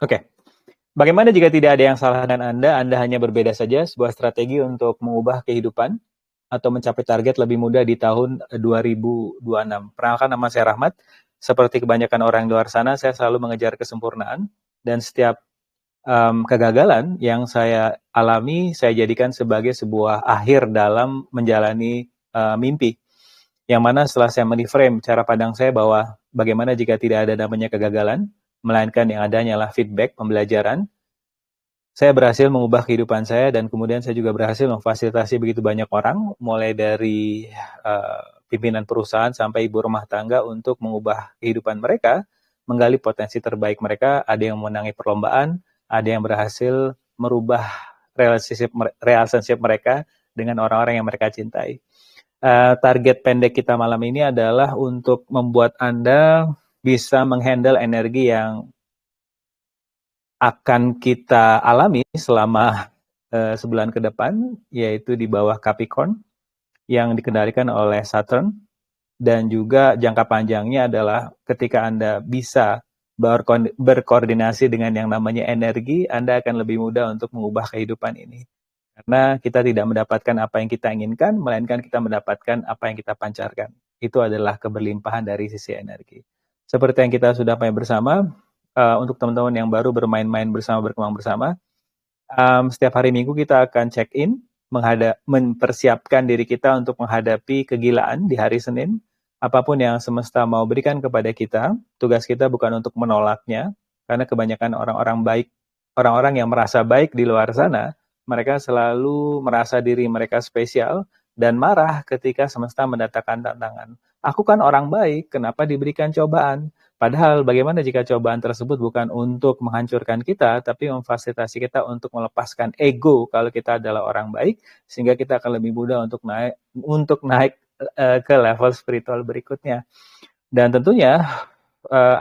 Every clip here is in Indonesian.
Oke. Bagaimana jika tidak ada yang salah dengan Anda hanya berbeda saja, sebuah strategi untuk mengubah kehidupan atau mencapai target lebih mudah di tahun 2026. Perkenalkan, nama saya Rahmat. Seperti kebanyakan orang di luar sana, saya selalu mengejar kesempurnaan dan setiap kegagalan yang saya alami, saya jadikan sebagai sebuah akhir dalam menjalani mimpi. Yang mana setelah saya meniframe cara pandang saya bahwa bagaimana jika tidak ada namanya kegagalan, melainkan yang ada hanyalah feedback, pembelajaran, saya berhasil mengubah kehidupan saya dan kemudian saya juga berhasil memfasilitasi begitu banyak orang, mulai dari pimpinan perusahaan sampai ibu rumah tangga untuk mengubah kehidupan mereka, menggali potensi terbaik mereka, ada yang memenangi perlombaan, ada yang berhasil merubah relationship mereka dengan orang-orang yang mereka cintai. Target pendek kita malam ini adalah untuk membuat Anda bisa menghandle energi yang akan kita alami selama sebulan ke depan, yaitu di bawah Capricorn yang dikendalikan oleh Saturn, dan juga jangka panjangnya adalah ketika Anda bisa berkoordinasi dengan yang namanya energi, Anda akan lebih mudah untuk mengubah kehidupan ini. Karena kita tidak mendapatkan apa yang kita inginkan, melainkan kita mendapatkan apa yang kita pancarkan. Itu adalah keberlimpahan dari sisi energi. Seperti yang kita sudah pahami bersama, untuk teman-teman yang baru bermain-main bersama, berkembang bersama, setiap hari Minggu kita akan check-in, mempersiapkan diri kita untuk menghadapi kegilaan di hari Senin. Apapun yang semesta mau berikan kepada kita, tugas kita bukan untuk menolaknya, karena kebanyakan orang-orang baik, orang-orang yang merasa baik di luar sana, mereka selalu merasa diri mereka spesial dan marah ketika semesta mendatangkan tantangan. Aku kan orang baik, kenapa diberikan cobaan? Padahal bagaimana jika cobaan tersebut bukan untuk menghancurkan kita, tapi memfasilitasi kita untuk melepaskan ego kalau kita adalah orang baik, sehingga kita akan lebih mudah untuk naik ke level spiritual berikutnya. Dan tentunya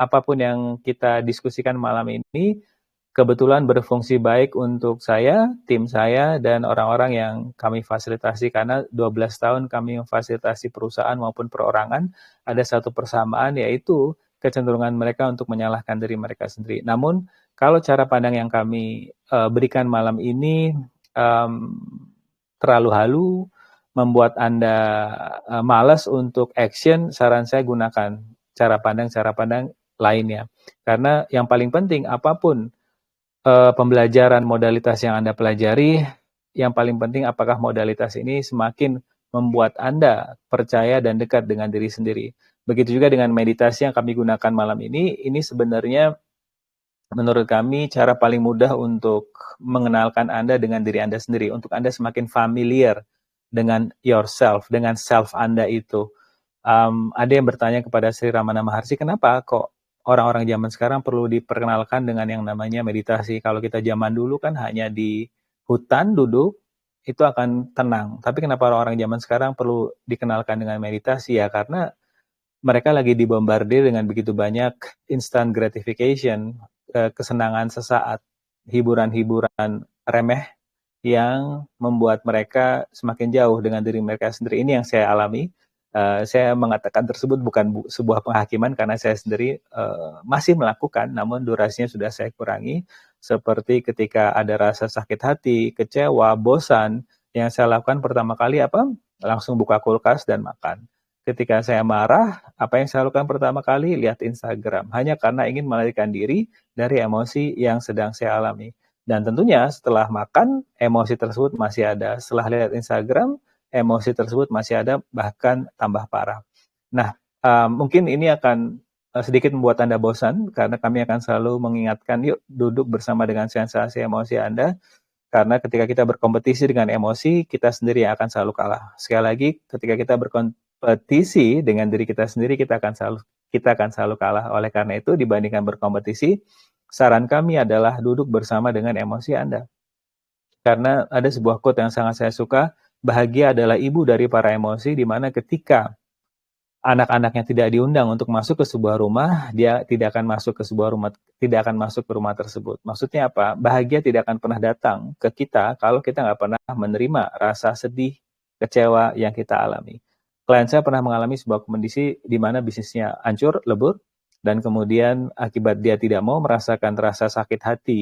apapun yang kita diskusikan malam ini kebetulan berfungsi baik untuk saya, tim saya, dan orang-orang yang kami fasilitasi, karena 12 tahun kami memfasilitasi perusahaan maupun perorangan, ada satu persamaan, yaitu kecenderungan mereka untuk menyalahkan diri mereka sendiri. Namun, kalau cara pandang yang kami berikan malam ini terlalu halu, membuat Anda malas untuk action, saran saya gunakan cara pandang lainnya. Karena yang paling penting, apapun pembelajaran modalitas yang Anda pelajari, yang paling penting apakah modalitas ini semakin membuat Anda percaya dan dekat dengan diri sendiri. Begitu juga dengan meditasi yang kami gunakan malam ini sebenarnya menurut kami cara paling mudah untuk mengenalkan Anda dengan diri Anda sendiri, untuk Anda semakin familiar dengan yourself, dengan self Anda itu. Ada yang bertanya kepada Sri Ramana Maharshi, kenapa kok orang-orang zaman sekarang perlu diperkenalkan dengan yang namanya meditasi? Kalau kita zaman dulu kan hanya di hutan duduk, itu akan tenang. Tapi kenapa orang-orang zaman sekarang perlu dikenalkan dengan meditasi? Ya karena mereka lagi dibombardir dengan begitu banyak instant gratification, kesenangan sesaat, hiburan-hiburan remeh yang membuat mereka semakin jauh dengan diri mereka sendiri. Ini yang saya alami. Saya mengatakan tersebut bukan sebuah penghakiman karena saya sendiri masih melakukan, namun durasinya sudah saya kurangi. Seperti ketika ada rasa sakit hati, kecewa, bosan, yang saya lakukan pertama kali apa? Langsung buka kulkas dan makan. Ketika saya marah, apa yang saya lakukan pertama kali? Lihat Instagram. Hanya karena ingin melarikan diri dari emosi yang sedang saya alami. Dan tentunya setelah makan, emosi tersebut masih ada. Setelah lihat Instagram, emosi tersebut masih ada, bahkan tambah parah. Nah, mungkin ini akan sedikit membuat Anda bosan, karena kami akan selalu mengingatkan, yuk duduk bersama dengan sensasi emosi Anda, karena ketika kita berkompetisi dengan emosi, kita sendiri yang akan selalu kalah. Sekali lagi, ketika kita berkompetisi dengan diri kita sendiri, kita akan selalu kalah. Oleh karena itu, dibandingkan berkompetisi, saran kami adalah duduk bersama dengan emosi Anda. Karena ada sebuah quote yang sangat saya suka, bahagia adalah ibu dari para emosi, di mana ketika anak-anaknya tidak diundang untuk masuk ke sebuah rumah, dia tidak akan masuk ke rumah tersebut. Maksudnya apa? Bahagia tidak akan pernah datang ke kita kalau kita nggak pernah menerima rasa sedih, kecewa yang kita alami. Klien saya pernah mengalami sebuah kondisi di mana bisnisnya hancur, lebur, dan kemudian akibat dia tidak mau merasakan rasa sakit hati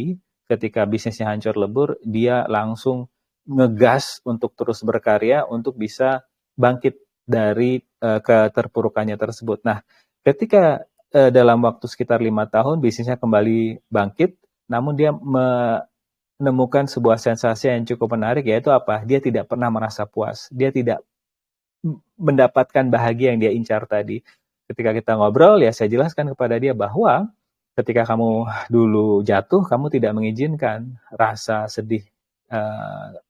ketika bisnisnya hancur lebur, dia langsung ngegas untuk terus berkarya untuk bisa bangkit dari keterpurukannya tersebut. Nah, ketika dalam waktu sekitar 5 tahun bisnisnya kembali bangkit, namun dia menemukan sebuah sensasi yang cukup menarik, yaitu apa? Dia tidak pernah merasa puas. Dia tidak mendapatkan bahagia yang dia incar tadi. Ketika kita ngobrol, ya saya jelaskan kepada dia bahwa ketika kamu dulu jatuh, kamu tidak mengizinkan rasa sedih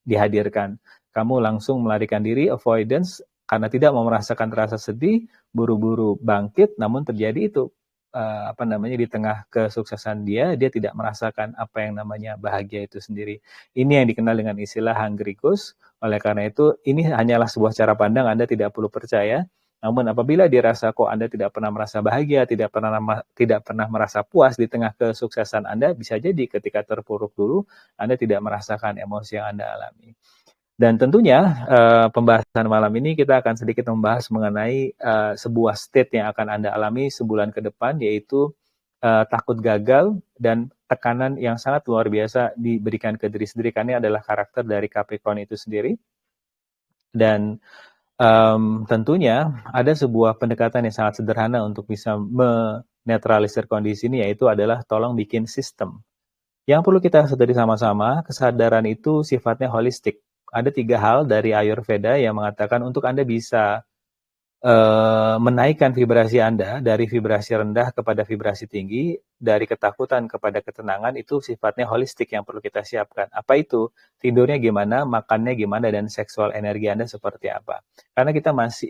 dihadirkan. Kamu langsung melarikan diri, avoidance, karena tidak mau merasakan rasa sedih, buru-buru bangkit, namun terjadi itu di tengah kesuksesan dia tidak merasakan apa yang namanya bahagia itu sendiri. Ini yang dikenal dengan istilah hungry ghost. Oleh karena itu, ini hanyalah sebuah cara pandang, Anda tidak perlu percaya. Namun apabila dirasa kok Anda tidak pernah merasa bahagia, tidak pernah merasa puas di tengah kesuksesan Anda, bisa jadi ketika terpuruk dulu, Anda tidak merasakan emosi yang Anda alami. Dan tentunya pembahasan malam ini kita akan sedikit membahas mengenai sebuah state yang akan Anda alami sebulan ke depan, yaitu takut gagal dan tekanan yang sangat luar biasa diberikan ke diri sendiri, karena ini adalah karakter dari Capricorn itu sendiri. Dan tentunya ada sebuah pendekatan yang sangat sederhana untuk bisa menetralisir kondisi ini, yaitu adalah tolong bikin sistem. Yang perlu kita sadari sama-sama, kesadaran itu sifatnya holistik. Ada 3 hal dari Ayurveda yang mengatakan untuk Anda bisa menaikkan vibrasi Anda dari vibrasi rendah kepada vibrasi tinggi, dari ketakutan kepada ketenangan, itu sifatnya holistik yang perlu kita siapkan. Apa itu? Tidurnya gimana, makannya gimana, dan seksual energi Anda seperti apa. Karena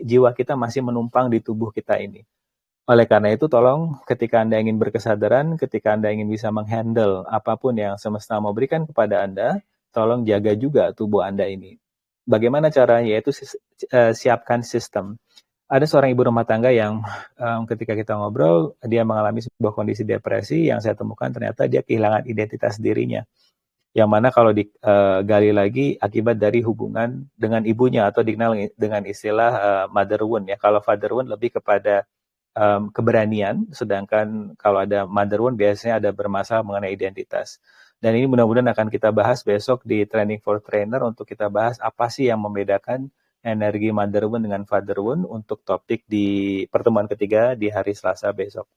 jiwa kita masih menumpang di tubuh kita ini. Oleh karena itu, tolong ketika Anda ingin berkesadaran, ketika Anda ingin bisa menghandle apapun yang semesta mau berikan kepada Anda, tolong jaga juga tubuh Anda ini. Bagaimana caranya? Yaitu siapkan sistem. Ada seorang ibu rumah tangga yang ketika kita ngobrol, dia mengalami sebuah kondisi depresi yang saya temukan ternyata dia kehilangan identitas dirinya. Yang mana kalau digali lagi akibat dari hubungan dengan ibunya, atau dikenal dengan istilah mother wound ya. Kalau father wound lebih kepada keberanian, sedangkan kalau ada mother wound biasanya ada bermasalah mengenai identitas. Dan ini mudah-mudahan akan kita bahas besok di Training for Trainer, untuk kita bahas apa sih yang membedakan energi mother wound dengan father wound untuk topik di pertemuan ketiga di hari Selasa besok.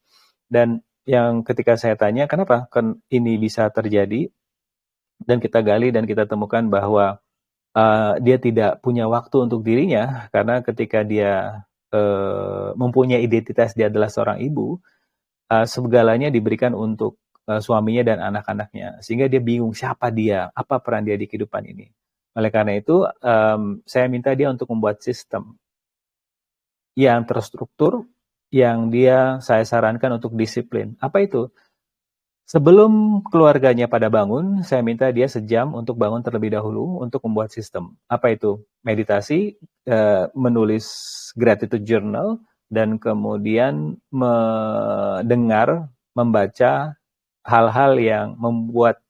Dan yang ketika saya tanya kenapa ini bisa terjadi, dan kita gali dan kita temukan bahwa dia tidak punya waktu untuk dirinya, karena ketika dia mempunyai identitas dia adalah seorang ibu, segalanya diberikan untuk suaminya dan anak-anaknya, sehingga dia bingung siapa dia, apa peran dia di kehidupan ini. Oleh karena itu, saya minta dia untuk membuat sistem yang terstruktur, yang saya sarankan untuk disiplin. Apa itu? Sebelum keluarganya pada bangun, saya minta dia sejam untuk bangun terlebih dahulu untuk membuat sistem. Apa itu? Meditasi, menulis gratitude journal, dan kemudian mendengar, membaca hal-hal yang membuat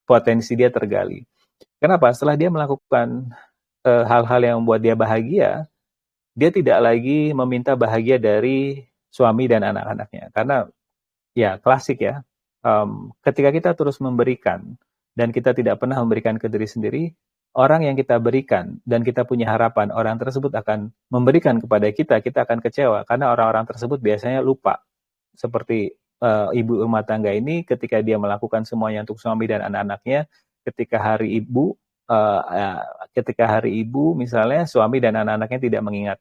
potensi dia tergali. Kenapa? Setelah dia melakukan hal-hal yang membuat dia bahagia, dia tidak lagi meminta bahagia dari suami dan anak-anaknya. Karena ya klasik ya, ketika kita terus memberikan dan kita tidak pernah memberikan ke diri sendiri, orang yang kita berikan dan kita punya harapan orang tersebut akan memberikan kepada kita akan kecewa, karena orang-orang tersebut biasanya lupa. Seperti ibu rumah tangga ini, ketika dia melakukan semuanya untuk suami dan anak-anaknya, ketika hari ibu misalnya, suami dan anak-anaknya tidak mengingat,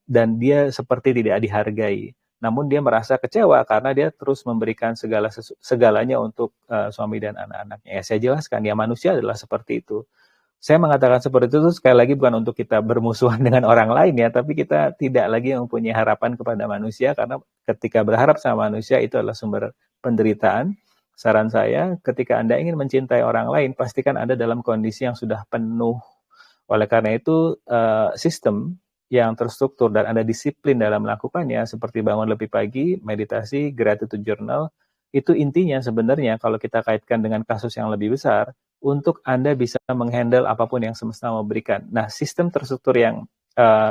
dan dia seperti tidak dihargai. Namun dia merasa kecewa karena dia terus memberikan segalanya untuk suami dan anak-anaknya. Ya, saya jelaskan, ya manusia adalah seperti itu. Saya mengatakan seperti itu sekali lagi bukan untuk kita bermusuhan dengan orang lain ya, tapi kita tidak lagi mempunyai harapan kepada manusia, karena ketika berharap sama manusia itu adalah sumber penderitaan. Saran saya, ketika Anda ingin mencintai orang lain, pastikan Anda dalam kondisi yang sudah penuh. Oleh karena itu, sistem yang terstruktur dan Anda disiplin dalam melakukannya, seperti bangun lebih pagi, meditasi, gratitude journal, itu intinya sebenarnya kalau kita kaitkan dengan kasus yang lebih besar, untuk Anda bisa menghandle apapun yang semesta memberikan. Nah, sistem terstruktur yang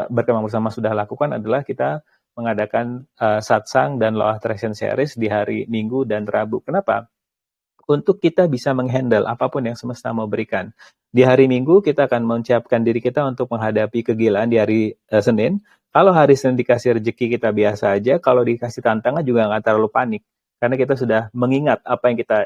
berkembang bersama sudah lakukan adalah kita mengadakan satsang dan Law of Attraction Series di hari Minggu dan Rabu. Kenapa? Untuk kita bisa menghandle apapun yang semesta mau berikan. Di hari Minggu kita akan menyiapkan diri kita untuk menghadapi kegilaan di hari Senin. Kalau hari Senin dikasih rezeki kita biasa aja, kalau dikasih tantangan juga nggak terlalu panik. Karena kita sudah mengingat apa yang kita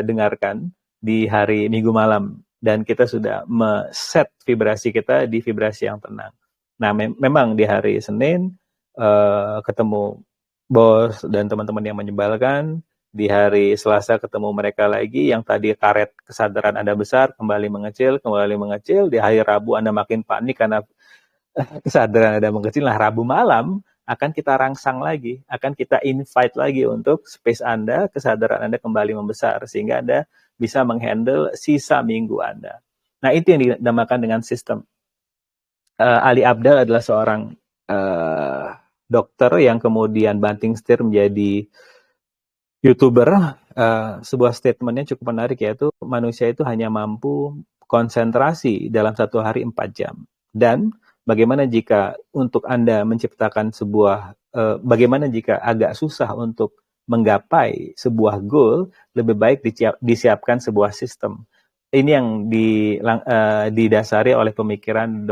dengarkan di hari Minggu malam. Dan kita sudah set vibrasi kita di vibrasi yang tenang. Nah, memang di hari Senin ketemu bos dan teman-teman yang menyebalkan. Di hari Selasa ketemu mereka lagi, yang tadi karet kesadaran Anda besar, kembali mengecil, di hari Rabu Anda makin panik karena kesadaran Anda mengecil. Nah, Rabu malam akan kita rangsang lagi, akan kita invite lagi untuk space Anda, kesadaran Anda kembali membesar, sehingga Anda bisa menghandle sisa minggu Anda. Nah, itu yang dinamakan dengan sistem. Ali Abdal adalah seorang dokter yang kemudian banting setir menjadi YouTuber. Sebuah statementnya cukup menarik, yaitu manusia itu hanya mampu konsentrasi dalam satu hari 4 jam. Dan bagaimana jika untuk Anda menciptakan bagaimana jika agak susah untuk menggapai sebuah goal, lebih baik disiapkan sebuah sistem. Ini yang didasari oleh pemikiran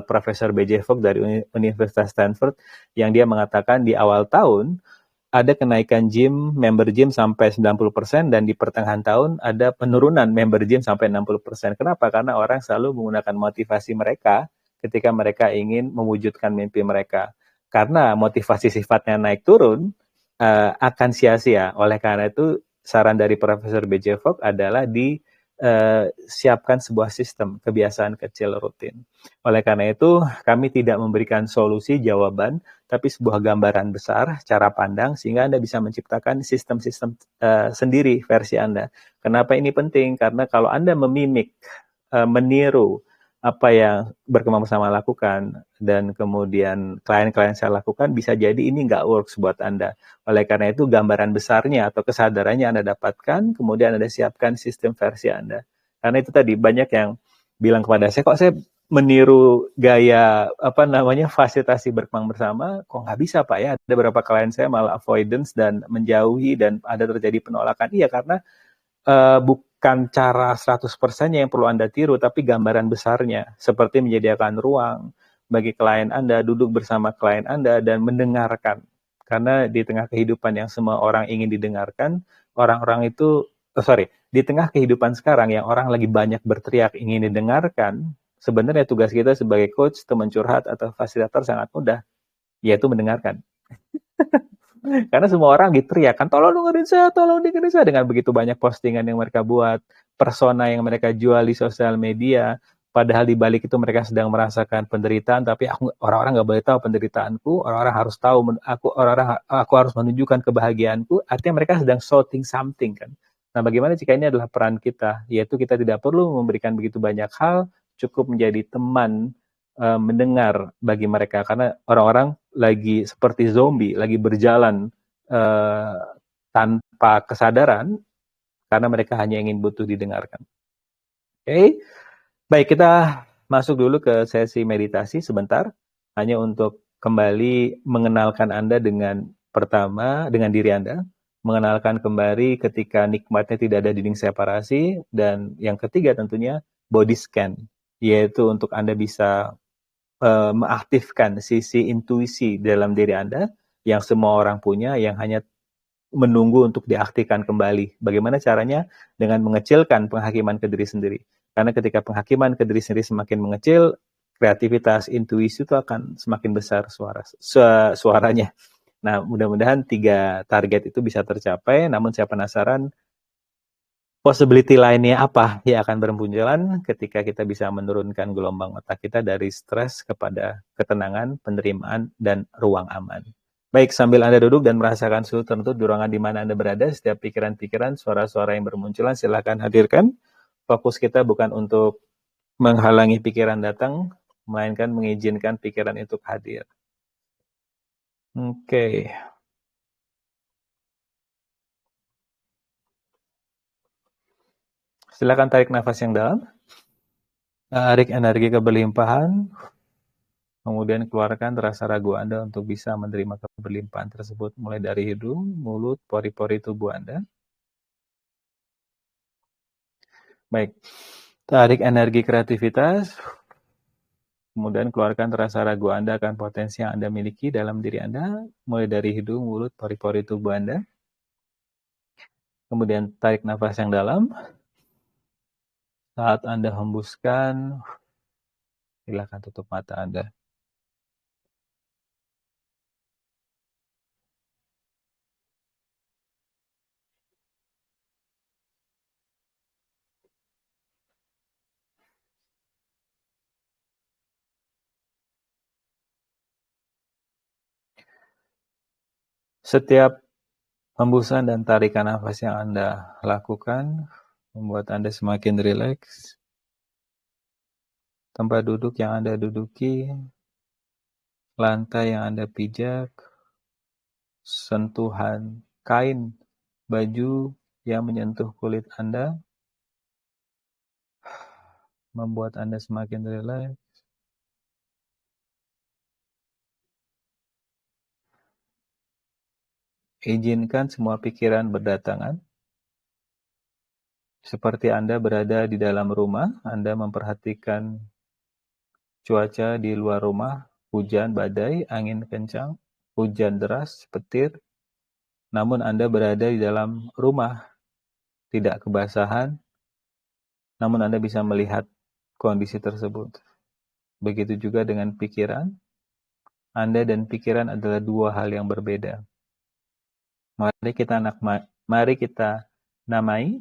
Profesor B.J. Fogg dari Universitas Stanford, yang dia mengatakan di awal tahun ada kenaikan member gym sampai 90%, dan di pertengahan tahun ada penurunan member gym sampai 60%. Kenapa? Karena orang selalu menggunakan motivasi mereka ketika mereka ingin mewujudkan mimpi mereka. Karena motivasi sifatnya naik turun, akan sia-sia. Oleh karena itu, saran dari Profesor B.J. Fogg adalah siapkan sebuah sistem kebiasaan kecil rutin. Oleh karena itu, kami tidak memberikan solusi, jawaban, tapi sebuah gambaran besar, cara pandang, sehingga Anda bisa menciptakan sistem-sistem sendiri versi Anda. Kenapa ini penting? Karena kalau Anda meniru apa yang berkembang bersama lakukan, dan kemudian klien-klien saya lakukan, bisa jadi ini nggak works buat Anda. Oleh karena itu, gambaran besarnya atau kesadarannya Anda dapatkan, kemudian Anda siapkan sistem versi Anda. Karena itu tadi, banyak yang bilang kepada saya, kok saya meniru gaya fasilitasi berkembang bersama, kok nggak bisa Pak ya? Ada beberapa klien saya malah avoidance dan menjauhi, dan ada terjadi penolakan. Iya, karena bukan cara 100% yang perlu Anda tiru, tapi gambaran besarnya, seperti menyediakan ruang bagi klien Anda, duduk bersama klien Anda, dan mendengarkan. Karena di tengah kehidupan yang semua orang ingin didengarkan, di tengah kehidupan sekarang yang orang lagi banyak berteriak ingin didengarkan, sebenarnya tugas kita sebagai coach, teman curhat, atau fasilitator sangat mudah, yaitu mendengarkan. Karena semua orang diteriakan, tolong dengerin saya, dengan begitu banyak postingan yang mereka buat, persona yang mereka jual di sosial media, padahal di balik itu mereka sedang merasakan penderitaan, tapi orang-orang nggak boleh tahu penderitaanku, orang-orang harus tahu, aku harus menunjukkan kebahagiaanku, artinya mereka sedang shouting something kan. Nah, bagaimana jika ini adalah peran kita, yaitu kita tidak perlu memberikan begitu banyak hal, cukup menjadi teman mendengar bagi mereka, karena orang-orang lagi seperti zombie, lagi berjalan tanpa kesadaran karena mereka hanya ingin butuh didengarkan. Oke, baik, kita masuk dulu ke sesi meditasi sebentar, hanya untuk kembali mengenalkan Anda dengan diri Anda, mengenalkan kembali ketika nikmatnya tidak ada dinding separasi, dan yang ketiga tentunya body scan, yaitu untuk Anda bisa mengaktifkan sisi intuisi dalam diri Anda yang semua orang punya, yang hanya menunggu untuk diaktifkan kembali. Bagaimana caranya? Dengan mengecilkan penghakiman ke diri sendiri. Karena ketika penghakiman ke diri sendiri semakin mengecil, kreativitas, intuisi itu akan semakin besar suaranya. Nah, mudah-mudahan 3 target itu bisa tercapai, namun saya penasaran possibility lainnya apa yang akan bermunculan ketika kita bisa menurunkan gelombang otak kita dari stres kepada ketenangan, penerimaan, dan ruang aman. Baik, sambil Anda duduk dan merasakan suhu tertentu di ruangan di mana Anda berada, setiap pikiran-pikiran, suara-suara yang bermunculan, silakan hadirkan. Fokus kita bukan untuk menghalangi pikiran datang, melainkan mengizinkan pikiran itu hadir. Oke. Silakan tarik nafas yang dalam. Tarik energi keberlimpahan. Kemudian keluarkan rasa ragu Anda untuk bisa menerima keberlimpahan tersebut, mulai dari hidung, mulut, pori-pori tubuh Anda. Baik, tarik energi kreativitas, kemudian keluarkan rasa ragu Anda akan potensi yang Anda miliki dalam diri Anda, mulai dari hidung, mulut, pori-pori tubuh Anda. Kemudian tarik nafas yang dalam. Saat Anda hembuskan, silakan tutup mata Anda. Setiap hembusan dan tarikan nafas yang Anda lakukan membuat Anda semakin rileks. Tempat duduk yang Anda duduki, lantai yang Anda pijak, sentuhan kain baju yang menyentuh kulit Anda membuat Anda semakin rileks. Izinkan semua pikiran berdatangan. Seperti Anda berada di dalam rumah, Anda memperhatikan cuaca di luar rumah, hujan, badai, angin kencang, hujan deras, petir. Namun Anda berada di dalam rumah, tidak kebasahan, namun Anda bisa melihat kondisi tersebut. Begitu juga dengan pikiran. Anda dan pikiran adalah dua hal yang berbeda. Mari kita namai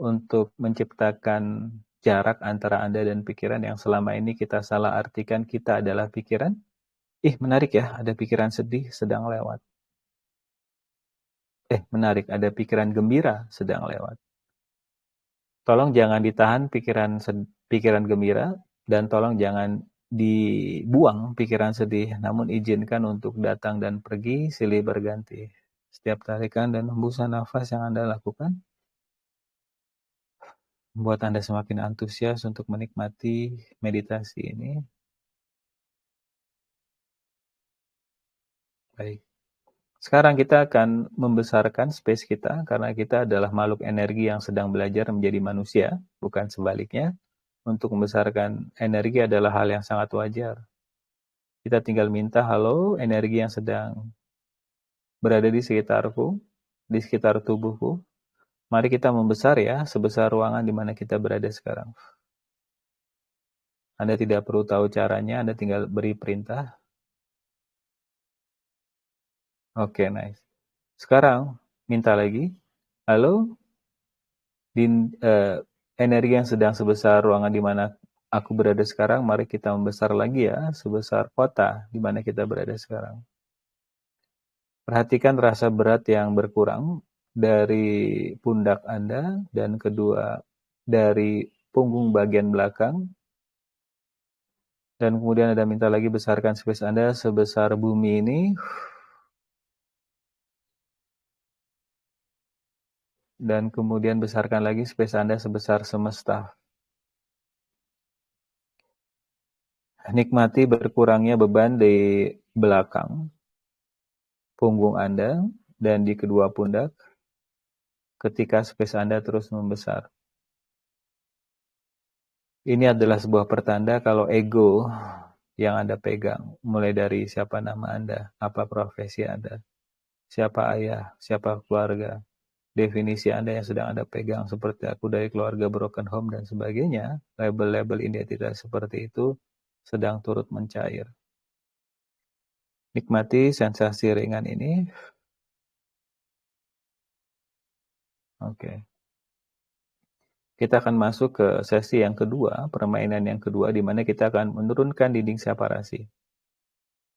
untuk menciptakan jarak antara Anda dan pikiran yang selama ini kita salah artikan kita adalah pikiran. Menarik ya, ada pikiran sedih sedang lewat. Menarik, ada pikiran gembira sedang lewat. Tolong jangan ditahan pikiran gembira, dan tolong jangan dibuang pikiran sedih, namun izinkan untuk datang dan pergi silih berganti. Setiap tarikan dan hembusan nafas yang Anda lakukan membuat Anda semakin antusias untuk menikmati meditasi ini. Baik. Sekarang kita akan membesarkan space kita, karena kita adalah makhluk energi yang sedang belajar menjadi manusia, bukan sebaliknya. Untuk membesarkan energi adalah hal yang sangat wajar. Kita tinggal minta, halo, energi yang sedang berada di sekitarku, di sekitar tubuhku. Mari kita membesar ya, sebesar ruangan di mana kita berada sekarang. Anda tidak perlu tahu caranya, Anda tinggal beri perintah. Oke, nice. Sekarang, minta lagi, halo, energi yang sedang sebesar ruangan di mana aku berada sekarang, mari kita membesar lagi ya, sebesar kota di mana kita berada sekarang. Perhatikan rasa berat yang berkurang dari pundak Anda, dan kedua dari punggung bagian belakang. Dan kemudian Anda minta lagi besarkan space Anda sebesar bumi ini. Dan kemudian besarkan lagi space Anda sebesar semesta. Nikmati berkurangnya beban di belakang punggung Anda dan di kedua pundak ketika space Anda terus membesar. Ini adalah sebuah pertanda kalau ego yang Anda pegang, mulai dari siapa nama Anda, apa profesi Anda, siapa ayah, siapa keluarga, definisi Anda yang sedang Anda pegang, seperti aku dari keluarga broken home dan sebagainya, label-label identitas seperti itu sedang turut mencair. Nikmati sensasi ringan ini. Oke. Kita akan masuk ke sesi yang kedua, permainan yang kedua, di mana kita akan menurunkan dinding separasi.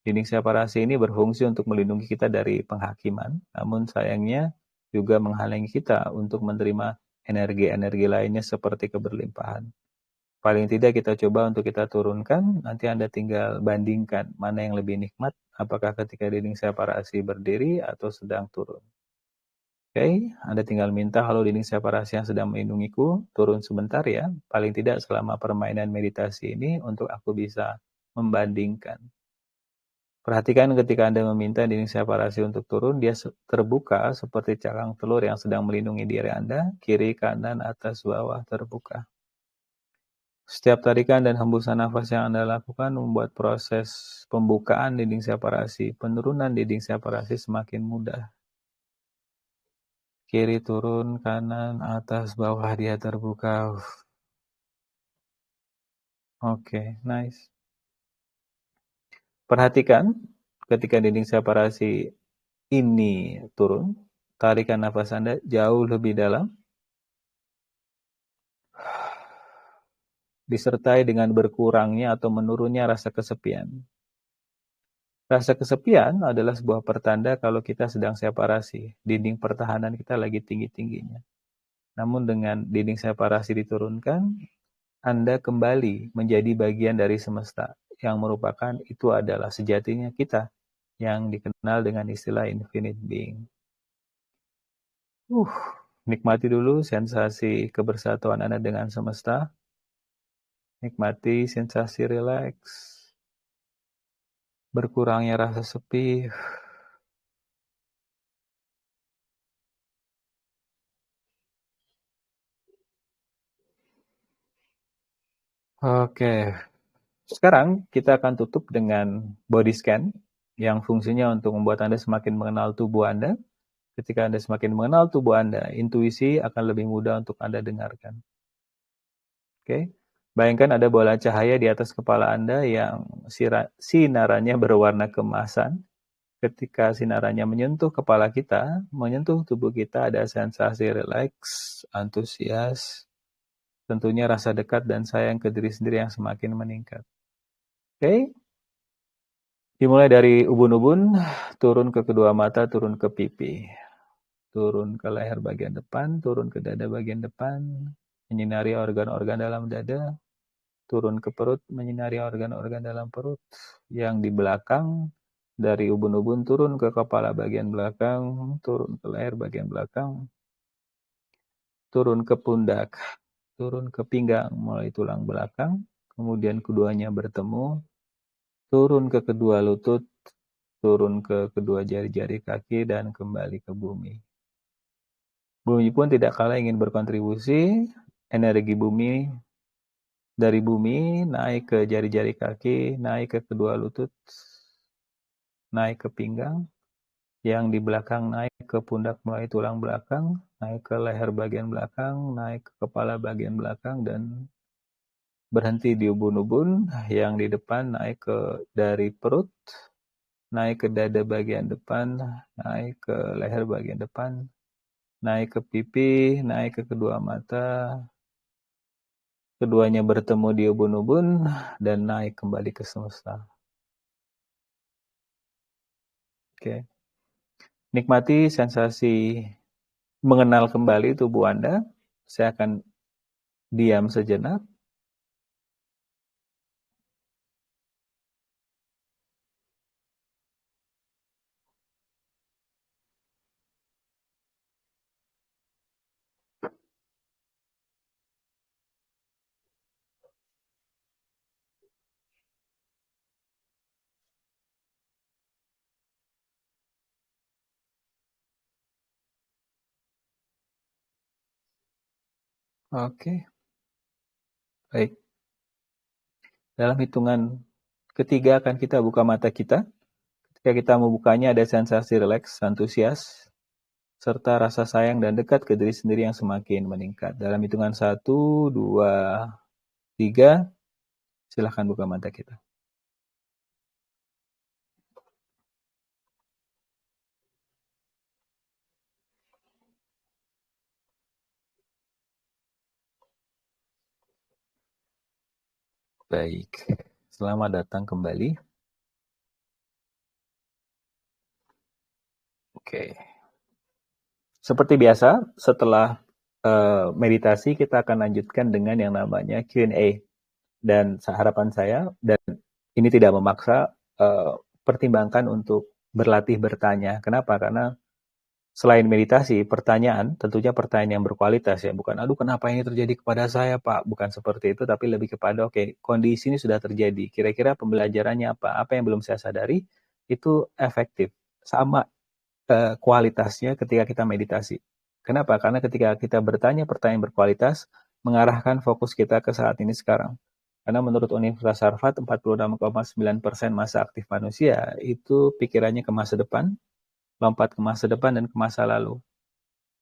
Dinding separasi ini berfungsi untuk melindungi kita dari penghakiman, namun sayangnya juga menghalangi kita untuk menerima energi-energi lainnya seperti keberlimpahan. Paling tidak kita coba untuk kita turunkan, nanti Anda tinggal bandingkan mana yang lebih nikmat, apakah ketika dinding separasi berdiri atau sedang turun. Oke, Anda tinggal minta, halo dinding separasi yang sedang melindungiku, turun sebentar ya, paling tidak selama permainan meditasi ini untuk aku bisa membandingkan. Perhatikan ketika Anda meminta dinding separasi untuk turun, dia terbuka seperti cakang telur yang sedang melindungi diri Anda, kiri, kanan, atas, bawah, terbuka. Setiap tarikan dan hembusan nafas yang Anda lakukan membuat proses pembukaan dinding separasi, penurunan dinding separasi semakin mudah. Kiri turun, kanan, atas, bawah, dia terbuka. Oke, nice. Perhatikan ketika dinding separasi ini turun, tarikan nafas Anda jauh lebih dalam, disertai dengan berkurangnya atau menurunnya rasa kesepian. Rasa kesepian adalah sebuah pertanda kalau kita sedang separasi, dinding pertahanan kita lagi tinggi-tingginya. Namun dengan dinding separasi diturunkan, Anda kembali menjadi bagian dari semesta, yang merupakan itu adalah sejatinya kita, yang dikenal dengan istilah infinite being. Nikmati dulu sensasi kebersatuan Anda dengan semesta. Nikmati sensasi rileks. Berkurangnya rasa sepi. Oke. Sekarang kita akan tutup dengan body scan yang fungsinya untuk membuat Anda semakin mengenal tubuh Anda. Ketika Anda semakin mengenal tubuh Anda, intuisi akan lebih mudah untuk Anda dengarkan. Oke. Bayangkan ada bola cahaya di atas kepala Anda yang sinarannya berwarna keemasan. Ketika sinarannya menyentuh kepala kita, menyentuh tubuh kita, ada sensasi rileks, antusias, tentunya rasa dekat dan sayang ke diri sendiri yang semakin meningkat. Oke. Dimulai dari ubun-ubun, turun ke kedua mata, turun ke pipi. Turun ke leher bagian depan, turun ke dada bagian depan, menyinari organ-organ dalam dada, turun ke perut, menyinari organ-organ dalam perut. Yang di belakang, dari ubun-ubun turun ke kepala bagian belakang, turun ke leher bagian belakang, turun ke pundak, turun ke pinggang, mulai tulang belakang, kemudian keduanya bertemu, turun ke kedua lutut, turun ke kedua jari-jari kaki, dan kembali ke bumi. Bumi pun tidak kalah ingin berkontribusi, energi bumi dari bumi naik ke jari-jari kaki, naik ke kedua lutut, naik ke pinggang, yang di belakang naik ke pundak mulai tulang belakang, naik ke leher bagian belakang, naik ke kepala bagian belakang, dan berhenti di ubun-ubun, yang di depan naik ke dari perut, naik ke dada bagian depan, naik ke leher bagian depan, naik ke pipi, naik ke kedua mata, keduanya bertemu di ubun-ubun, dan naik kembali ke semesta. Oke. Nikmati sensasi mengenal kembali tubuh Anda. Saya akan diam sejenak. Oke. Baik. Dalam hitungan ketiga akan kita buka mata kita. Ketika kita membukanya ada sensasi rileks, antusias, serta rasa sayang dan dekat ke diri sendiri yang semakin meningkat. Dalam hitungan 1, 2, 3, silahkan buka mata kita. Baik, selamat datang kembali. Oke. Seperti biasa, setelah meditasi kita akan lanjutkan dengan yang namanya Q&A. Dan harapan saya, dan ini tidak memaksa, pertimbangkan untuk berlatih bertanya. Kenapa? Karena selain meditasi, pertanyaan, tentunya pertanyaan yang berkualitas ya, bukan, aduh kenapa ini terjadi kepada saya Pak, bukan seperti itu, tapi lebih kepada, oke, kondisi ini sudah terjadi, kira-kira pembelajarannya apa yang belum saya sadari, itu efektif, sama kualitasnya ketika kita meditasi. Kenapa? Karena ketika kita bertanya pertanyaan berkualitas, mengarahkan fokus kita ke saat ini sekarang. Karena menurut Universitas Harvard, 46,9% masa aktif manusia itu pikirannya ke masa depan, lompat ke masa depan dan ke masa lalu.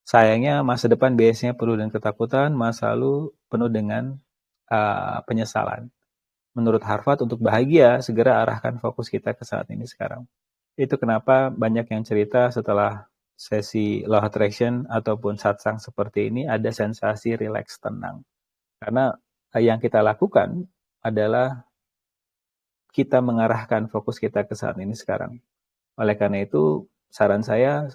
Sayangnya masa depan biasanya penuh dengan ketakutan, masa lalu penuh dengan penyesalan. Menurut Harvard, untuk bahagia, segera arahkan fokus kita ke saat ini sekarang. Itu kenapa banyak yang cerita setelah sesi law attraction ataupun satsang seperti ini ada sensasi rileks tenang. Karena yang kita lakukan adalah kita mengarahkan fokus kita ke saat ini sekarang. Oleh karena itu, saran saya,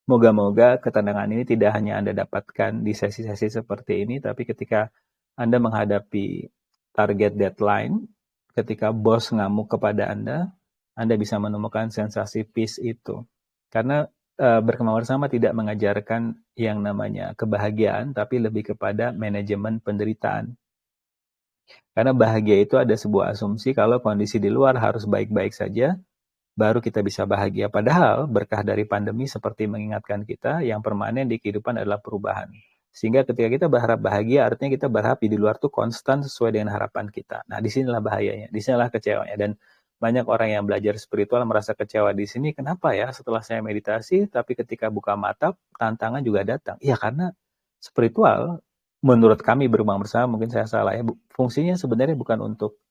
moga-moga ketenangan ini tidak hanya Anda dapatkan di sesi-sesi seperti ini, tapi ketika Anda menghadapi target deadline, ketika bos ngamuk kepada Anda bisa menemukan sensasi peace itu. Karena berkembang bersama tidak mengajarkan yang namanya kebahagiaan, tapi lebih kepada manajemen penderitaan. Karena bahagia itu ada sebuah asumsi kalau kondisi di luar harus baik-baik saja, baru kita bisa bahagia. Padahal berkah dari pandemi seperti mengingatkan kita, yang permanen di kehidupan adalah perubahan. Sehingga ketika kita berharap bahagia, artinya kita berharap di luar tuh konstan sesuai dengan harapan kita. Nah, disinilah bahayanya, disinilah kecewanya. Dan banyak orang yang belajar spiritual merasa kecewa di sini. Kenapa ya setelah saya meditasi, tapi ketika buka mata, tantangan juga datang. Iya, karena spiritual, menurut kami berkembang bersama, mungkin saya salah ya, fungsinya sebenarnya bukan untuk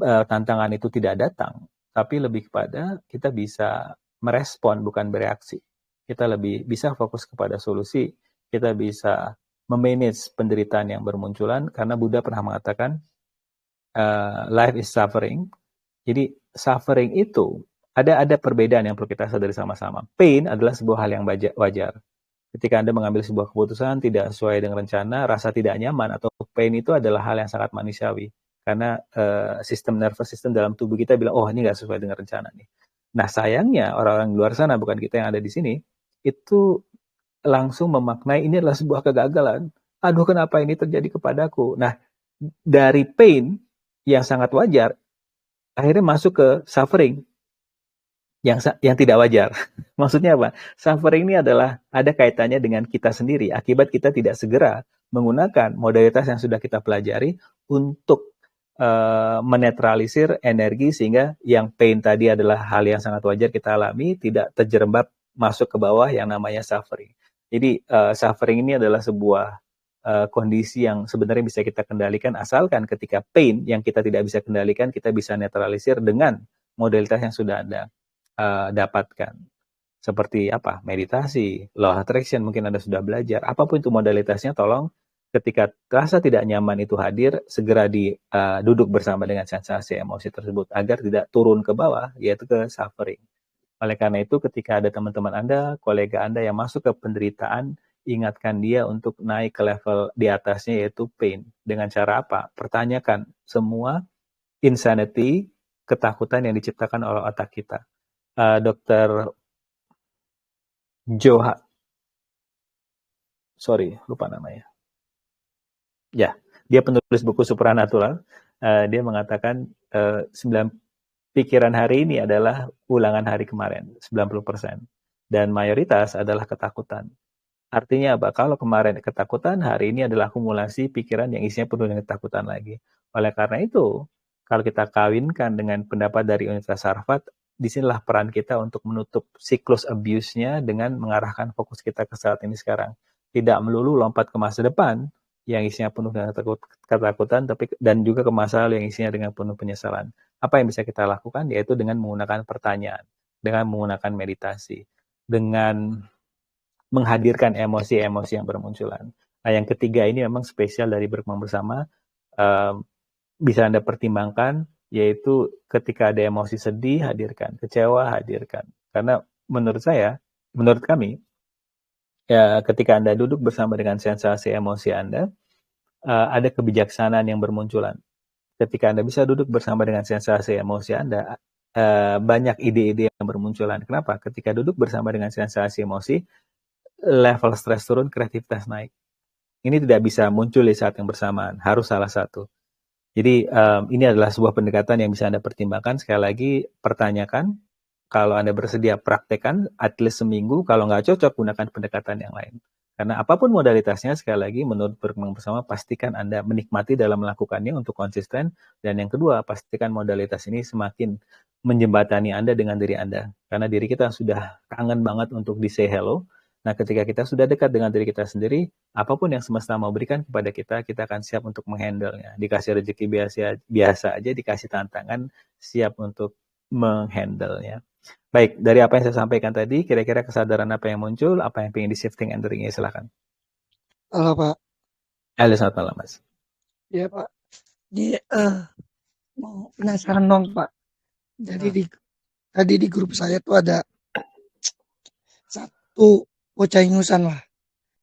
tantangan itu tidak datang, tapi lebih kepada kita bisa merespon, bukan bereaksi. Kita lebih bisa fokus kepada solusi, kita bisa memanage penderitaan yang bermunculan, karena Buddha pernah mengatakan, life is suffering. Jadi suffering itu, ada perbedaan yang perlu kita sadari sama-sama. Pain adalah sebuah hal yang wajar. Ketika Anda mengambil sebuah keputusan tidak sesuai dengan rencana, rasa tidak nyaman atau pain itu adalah hal yang sangat manusiawi. Karena sistem nervous system dalam tubuh kita bilang, oh ini nggak sesuai dengan rencana nih. Nah sayangnya orang-orang di luar sana, bukan kita yang ada di sini, itu langsung memaknai ini adalah sebuah kegagalan. Aduh kenapa ini terjadi kepadaku. Nah dari pain yang sangat wajar, akhirnya masuk ke suffering yang tidak wajar. Maksudnya apa? Suffering ini adalah ada kaitannya dengan kita sendiri. Akibat kita tidak segera menggunakan modalitas yang sudah kita pelajari untuk menetralisir energi, sehingga yang pain tadi adalah hal yang sangat wajar kita alami, tidak terjerembab masuk ke bawah yang namanya suffering. Jadi suffering ini adalah sebuah kondisi yang sebenarnya bisa kita kendalikan, asalkan ketika pain yang kita tidak bisa kendalikan, kita bisa netralisir dengan modalitas yang sudah ada dapatkan. Seperti apa? Meditasi, law attraction, mungkin Anda sudah belajar. Apapun itu modalitasnya, tolong ketika rasa tidak nyaman itu hadir, segera duduk bersama dengan sensasi emosi tersebut agar tidak turun ke bawah, yaitu ke suffering. Oleh karena itu, ketika ada teman-teman Anda, kolega Anda yang masuk ke penderitaan, ingatkan dia untuk naik ke level di atasnya, yaitu pain. Dengan cara apa? Pertanyakan semua insanity, ketakutan yang diciptakan oleh otak kita. Dr. Lupa namanya. Ya, dia penulis buku Supranatural. Dia mengatakan 9 pikiran hari ini adalah ulangan hari kemarin, 90%. Dan mayoritas adalah ketakutan. Artinya apa? Kalau kemarin ketakutan, hari ini adalah akumulasi pikiran yang isinya penuh dengan ketakutan lagi. Oleh karena itu, kalau kita kawinkan dengan pendapat dari Universitas Harvard, disinilah peran kita untuk menutup siklus abuse-nya dengan mengarahkan fokus kita ke saat ini sekarang. Tidak melulu lompat ke masa depan yang isinya penuh dengan ketakutan, dan juga ke masa lalu yang isinya dengan penuh penyesalan. Apa yang bisa kita lakukan? Yaitu dengan menggunakan pertanyaan, dengan menggunakan meditasi, dengan menghadirkan emosi-emosi yang bermunculan. Nah, yang ketiga ini memang spesial dari berkembang bersama, bisa Anda pertimbangkan, yaitu ketika ada emosi sedih, hadirkan. Kecewa, hadirkan. Karena menurut kami, ya, ketika Anda duduk bersama dengan sensasi emosi Anda, ada kebijaksanaan yang bermunculan. Ketika Anda bisa duduk bersama dengan sensasi emosi Anda, banyak ide-ide yang bermunculan. Kenapa? Ketika duduk bersama dengan sensasi emosi, level stres turun, kreativitas naik. Ini tidak bisa muncul di saat yang bersamaan, harus salah satu. Jadi ini adalah sebuah pendekatan yang bisa Anda pertimbangkan. Sekali lagi, pertanyakan. Kalau Anda bersedia, praktekkan at least seminggu. Kalau nggak cocok, gunakan pendekatan yang lain. Karena apapun modalitasnya, sekali lagi, menurut berkembang bersama, pastikan Anda menikmati dalam melakukannya untuk konsisten. Dan yang kedua, pastikan modalitas ini semakin menjembatani Anda dengan diri Anda. Karena diri kita sudah kangen banget untuk di say hello. Nah, ketika kita sudah dekat dengan diri kita sendiri, apapun yang semesta mau berikan kepada kita akan siap untuk menghandle-nya. Dikasih rezeki biasa aja, dikasih tantangan, siap untuk menghandle-nya. Baik, dari apa yang saya sampaikan tadi, kira-kira kesadaran apa yang muncul, apa yang ingin di-shifting and ringnya, silakan. Halo Pak. Halo, selamat malam, Mas. Ya Pak. Jadi mau penasaran dong Pak. Jadi tadi di grup saya tuh ada satu bocah ingusan lah.